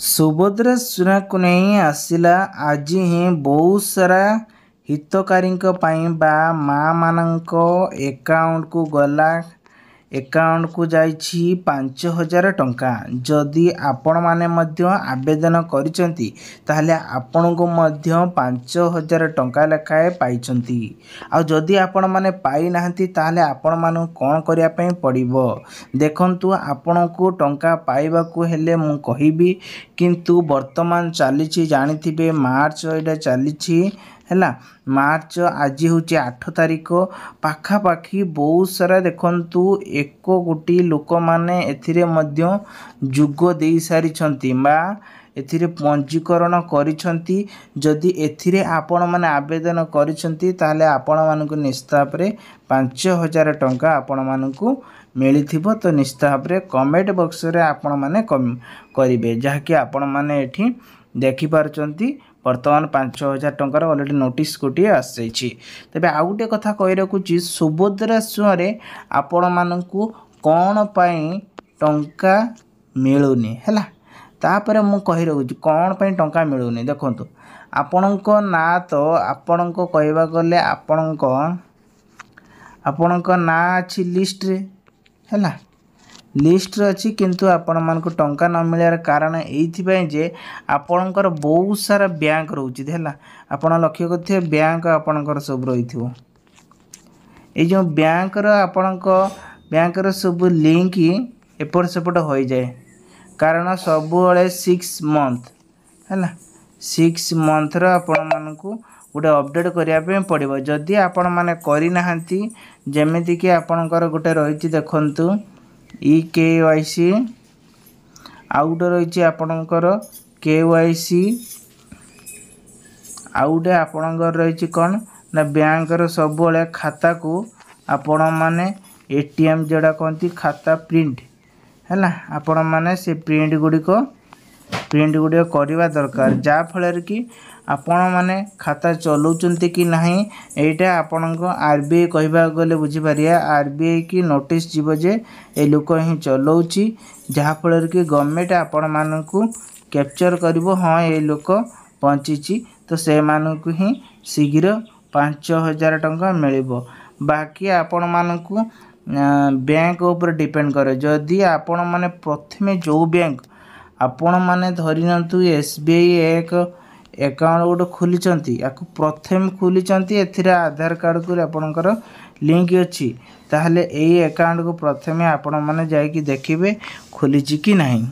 सुभद्रा योजना को नहीं आसिला आज ही बहुत सारा हितकारी बा माँ मानक एकाउंट को गला एकाउंट को जाइछि 5,000 टंका। जदि आपण माने मध्य आवेदन करिसेंती ताहले आपण को मध्य 5,000 टंका लेखाए पाइछंती। आ जदि आपण माने पाई नाहंती ताहले आपण मानु कोन करिया पई पड़िबो। देखंतु आपण को टंका पाइबा को हेले मु कहिबी किंतु वर्तमान चलीछि जानिथिबे मार्च एटा चलीछि हैला। मार्च आज हूँ 8 तारिख पाखापाखि बहुत सारा देखंतु 1 कोटी लोक माने एथिरे मध्य जुग दे सारी बा एथिरे पंजीकरण करिसंती। जदि एथिरे आपण माने आवेदन करिसंती ताहले आपण मानकु निश्चित भाव 5,000 टंका आपण मानकु मिलिथिबो। तो निश्चित भाव कमेंट बॉक्स रे आपण माने करिवे जहाँकि आपण माने एठी देखि पारचंती। वर्तमान 5,000 टंकार ऑलरेडी नोटिस गोटे आसी तेज आउ गोटे कथा कही रखुची सुभद्रा योजना आपण मानकु कौन पाई टंका मिलूनी है तापर मु कही रखुची कौन पाई टंका मिलूनी। देखंतु आपणक ना तो आपण कहवा गले आपणक ना अच्छी लिस्ट रे है लिस्ट अच्छी किंतु आपण मानक टंका न मिलार कारण ये जे आपणकर बहुत सारा बैंक रोचे है आपण लक्ष्य करते बैंक आपणकर सब रही ये जो बैंकर आपणक बैंकर सब लिंक एपट सेपट हो जाए कारण सब 6 मंथ है 6 मंथर आपण मानकु गोटे अपडेट करने पड़ो। जदि आपण माने करना जमीती कि आपणकर गोटे रही देखंतु KYC आउटे रही आपणकर KYC आउटे आपणकर रही कौन ना बैंकर सब खाता को आपण माने ATM जोड़ा कहती खाता प्रिंट है आपण माने से प्रिंट गुड़िक करवा दरकार जहाँ फल कि आपण माने खाता चलाउचंती कि नहीं एटा आपणक RBI कहबा गले बुझीपारिया RBI की नोटिस जीव जे ए लोक ही चलाउची जहाँ फल कि गवर्नमेंट आपण मानकु कैप्चर करिवो हाँ ए लोक पहुँची तो से मानकु ही शीघ्र 5,000 टंका मिलिबो। बाकी आपण मानकु बैंक ऊपर डिपेंड करे जदि आपण माने प्रथमे जो बैंक आपण माने धरिनंतु SBI एक अकाउंट गोटे खोली या प्रथम खोली आधार कार्ड को आपणकर लिंक अच्छी ताहले यही अकाउंट को प्रथमे आपण माने जाइकी देखिबे खोली कि नहीं।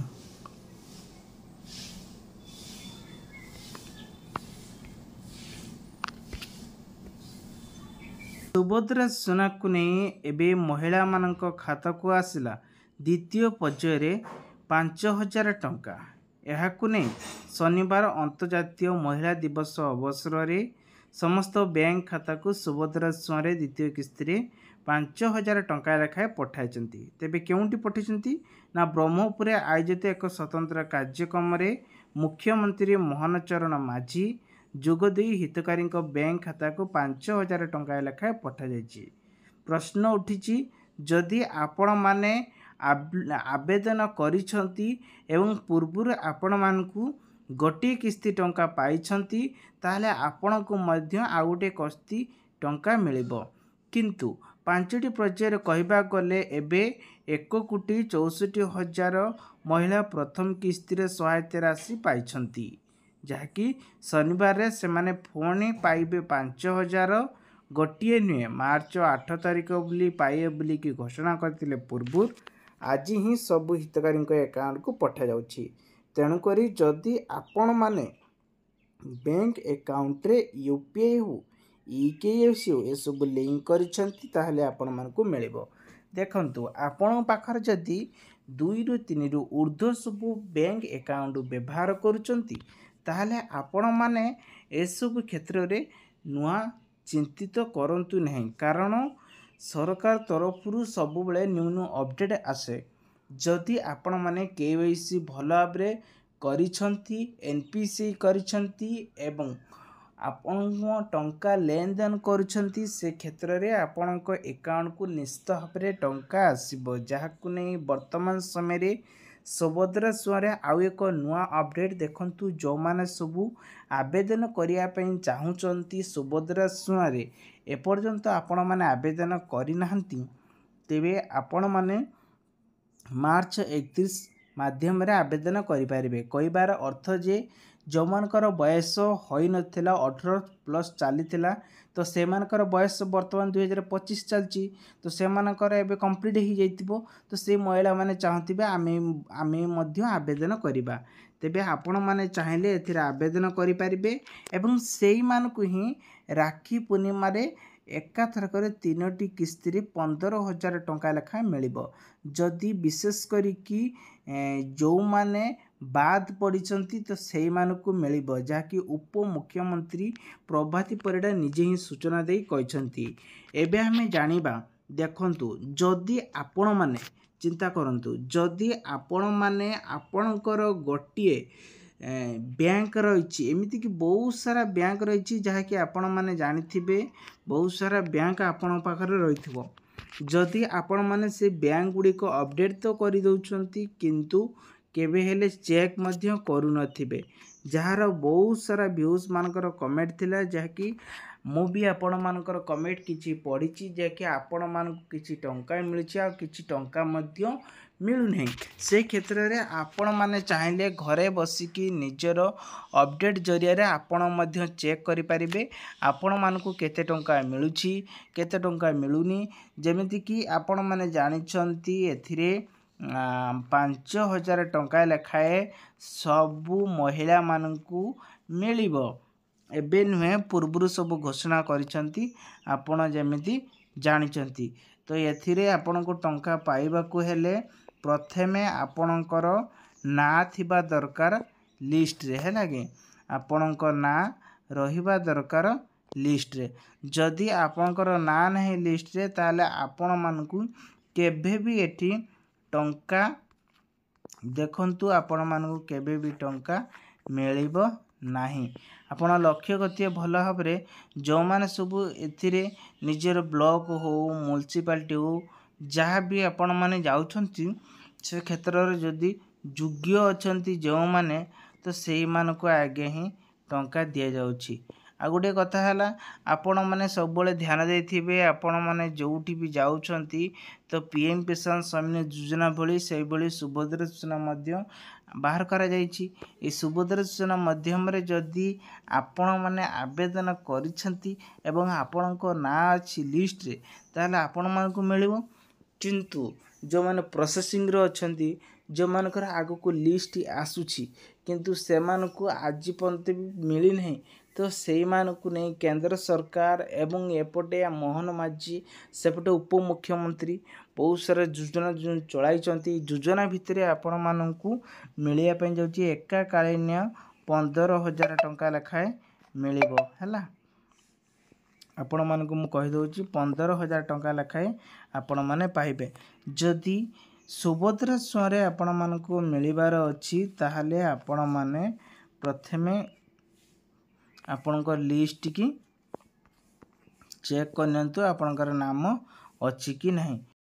सुभद्रा योजना को नहीं एबे महिला मानक खाता को आसिला द्वितीय पर्याय 5,000 टंका। यहाकु नहीं शनिवार अंतर्जातीय महिला दिवस अवसर रे समस्त बैंक खाता को सुभद्रा योजना द्वितीय किस्ती 5,000 टंका लेखाएं पठाई। तेबे केउंटी पठाई ना ब्रह्मपुर आयोजित एक स्वतंत्र कार्यक्रम रे मुख्यमंत्री मोहन चरण माझी जोगदे हितकारी बैंक खाता को 5,000 टंका लेखाएं पठाई। प्रश्न उठी जदि आपण माने आवेदन करिसंती एवं पूर्व आपण मानकु गोटे किस्ती टंका पाइछंती ताहले आपण को मध्य आ गोटे किस्ती टंका मिलिबो। किंतु 5टी पर्यायर कहबा गले एबे 1,64,000 महिला प्रथम किस्ती रे सहायता राशि पाइछंती जहाँकि शनिवार रे से माने फोनी पाइबे 5,000 गोटे नुहे मार्च 8 तारिख बोली पाइए बोली कि घोषणा करथिले पूर्व आज ही सब हितकारी अकाउंट को पठा जाउछि। तेणुक जदि आपण माने बैंक अकाउंट रे UPI हो EKYC हो ये सब लिंक करिसेंती ताहले आपण मानकु मिलिबो। देखंतु आपण पाखर जदि 2 ରୁ 3 ରୁ ऊर्ध्व सब बैंक अकाउंट व्यवहार करुचंती ताहले आपण माने ए सब क्षेत्र रे नुआ चिंतित करंतु नहीं कारण सरकार तरफ सब बेले न्यू न्यू अपडेट आसे। जदि आपण माने KYC भल भाव करिसंती NPC करिसंती एवं आपण टंका लेन देन करुचंती से क्षेत्र रे आपणक अकाउंट को निश्चित भाव टंका आसीबो जहाकु नहीं वर्तमान समय रे सुभद्रा सुआरे आउ एक नुआ अपडेट देखंतु जो माने सबू आवेदन करिया पई चाहुचंती सुभद्रा सुआरे एपर्यंत आपण माने आवेदन करि नाहंती तेबे आपण माने मार्च 31 माध्यम रे आवेदन करिपारिबे। कहिबार अर्थ जे जो मानकर बयस होई नथिला 18+ चलीथिला तो से मानकर बयस वर्तमान 2025 चलची तो से मानकर एबे कंप्लीट ही जाइतिबो तो से महिला माने चाहतिबे आमे मध्य आवेदन करिबा तेबे आपण माने चाहिले एथिरा आवेदन करि पारिबे एवं सेई मानकु ही राखी पूर्णिमा रे एकाथरकर 3टी किस्ती 15,000 टंका लेखा मिलिबो। जदि विशेष करी कि जो माने बाद पड़िचंती तो सेई मानकु मिलिबो जाकि उप मुख्यमंत्री प्रभाती परिडा निजे ही सूचना देई कहचंती। एबे हमें जानिबा देखंतु जदि आपण माने चिंता करंतु जदि आपण माने आपणकर गोटिए बैंक रही एमती कि बहुत सारा बैंक रही जहाँकि आपण माने जानिथिबे बहुत सारा बैंक आपण पाखरे रहिथिबो जदि आपण माने से बैंक गुडी को अपडेट तो करि दउछंती किंतु केबे हेले चेक मध्य करू नथिबे जहार बहुत सारा व्यूज मानकर कमेंट थिला जहाँकि मु भी आपण मानकर कमेंट किछि पढिछि जे कि आपण मानक किछि टंका मिलछि आ किछि टंका मध्य मिलु नहीं से क्षेत्र रे आपण माने चाहिले घरे बसिकी निजर अपडेट जरिया रे आपण मध्य चेक करि परिबे आपण मानकु केते टंका मिलुछि केते टंका मिलुनी जेमिति कि आपण माने जानिछंती एथिरे 5,000 टंका लेखाए सबु महिला मानकु मिलिबो एबे नुहे पूर्वरु सब घोषणा करिसंती आपण जेमिति जानिचंती तो एथिरे आपनको टंका पाइबाकू हेले प्रथमे आपणकर ना थिबा दरकार लिस्ट रे है लागे आपणकर ना रहिबा दरकार लिस्ट रे जदि आपणकर ना नहीं लिस्ट रे ताले आपण मानकू केबे भी एठी टंका देखंतु आपण मानकू केबे भी टंका मिलिबो नाही आपण लक्ष्य करते भल भाव जो माने सब एथिरे निजर ब्लॉक हो म्युनिसिपालिटी हो जहाँ भी आपण माने जाउछंती से क्षेत्र रे जदि योग्य अछंती जो माने तो सेई मानको आगे ही टंका दिया जाउछि। आ गोटे कथा है आपण मैंने सब बड़े ध्यान देथिबे आपण मैंने जोठी भी जाउछंती तो पीएम किसान सम्मान योजना भली से भली सुभद्रा योजना मध्य बाहर करा जाइछि। ए सुभद्रा योजना माध्यम रे जदि आपण माने आवेदन करिसंती एवं आपणको ना अछि लिस्ट रे ताले आपण मानकु मिलिबो किंतु जो माने प्रोसेसिंग रो अछंती जो मानकर आगो को लिस्ट आसुछि किंतु से मानकु आज पर्यंत मिली नहीं तो सेई मानकु नहीं केंद्र सरकार एवं एपटे मोहन माझी सेपटे उप मुख्यमंत्री बहुत सारा योजना चलाई योजना भितर आपण मानकु मिलिया पई जाउची एकाकालीन 15,000 टंका लेखाए मिलिबो हैला आपण मानकु मु कहि दउची 15,000 टंका लेखाए आपण माने पाइबे। जदि सुभद्रा सुआरे आपण मानकु मिलिबार अछि ताहाले आपण माने प्रथमे आपणकर लिस्ट की चेक करनियंतु आपणकर नाम अछि कि नहीं।